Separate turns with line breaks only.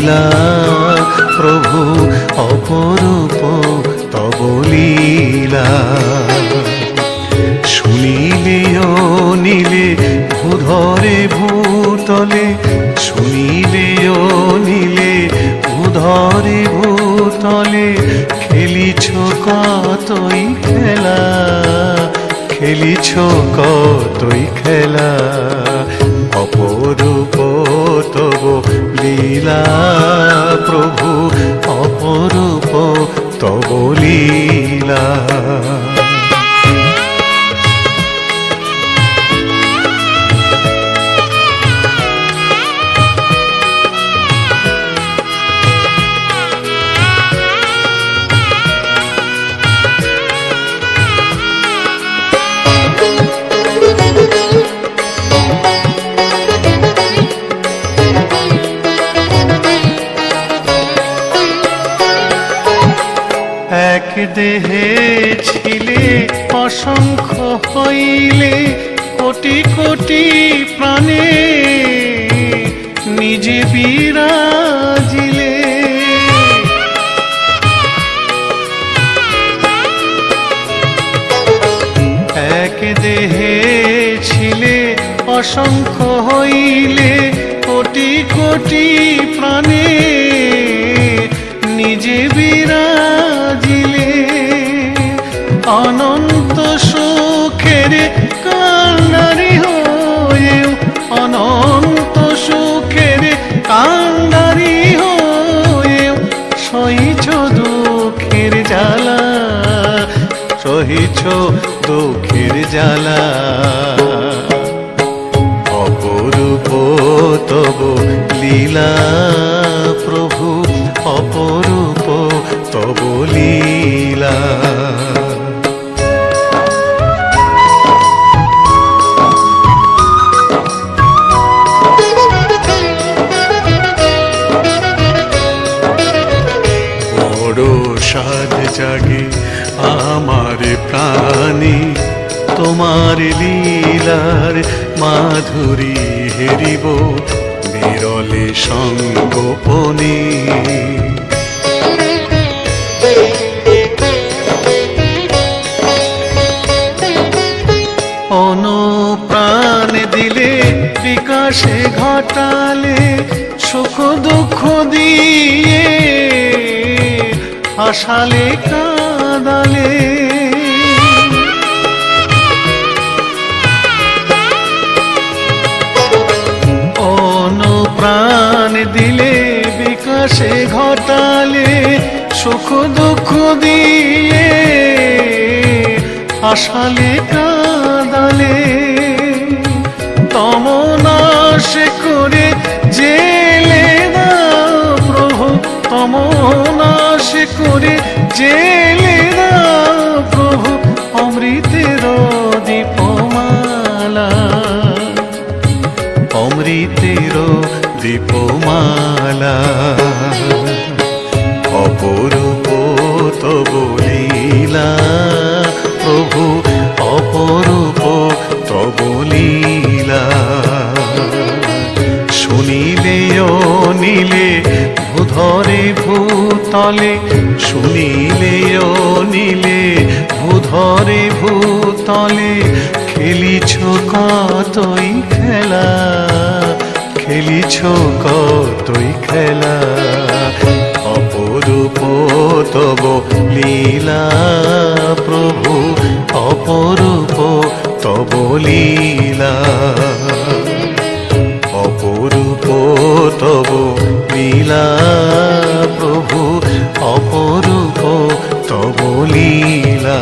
লীলা প্রভু অপরূপ তব লীলা। শুনিলে অনিলে ভূধরে ভূতলে, শুনিলে অনিলে ভূধরে ভূতলে, খেলিছ কতই খেলা, খেলিছ কতই খেলা। অপরূপ তব লীলা প্রভু অপরূপ তব লীলা। এক দেহে ছিলে অসংখ্য হইলে, কোটি কোটি প্রাণে নিজে বিরাজিলে। এক দেহে ছিলে অসংখ্য হইলে, কোটি কোটি প্রাণে নিজে বিরাজিলে। অনন্ত সুখের কান্ডারি হয়েও, অনন্ত সুখের কান্ডারি হয়েও, সহিছ দুঃখের জ্বালা, সহিছ দুঃখের জ্বালা। অপরূপ তব লীলা প্রভু অপরূপ তব লীলা। বড় সাধ জাগে আমার প্রাণে, তোমার লীলার মাধুরী হেরিব বিরলে সঙ্গোপনে। অনুপ্রাণ দিলে বিকাশে ঘটালে, সুখ দুঃখ দিয়ে হাসালে কাঁদালে। অনুপ্রাণ দিলে বিকাশে ঘটালে, সুখ দুঃখ দিয়ে হাসালে কাঁদালে। তমনাশ করে জেলে দাও প্রভু, তমনাশ করে জেলে দাও প্রভু, অমৃতের দীপমালা, অমৃতের দীপমালা। অপরূপ তব লীলা প্রভু অপরূপ তব লীলা। শুনিলে অনিলে ভূধরে ভূতলে, শুনিলে অনিলে ভূধরে ভূতলে, খেলিছ কতই খেলা, খেলিছ কতই খেলা। অপরূপ তব লীলা প্রভু অপরূপ তব লীলা। অপরূপ তব লীলা প্রভু অপরূপ তব লীলা।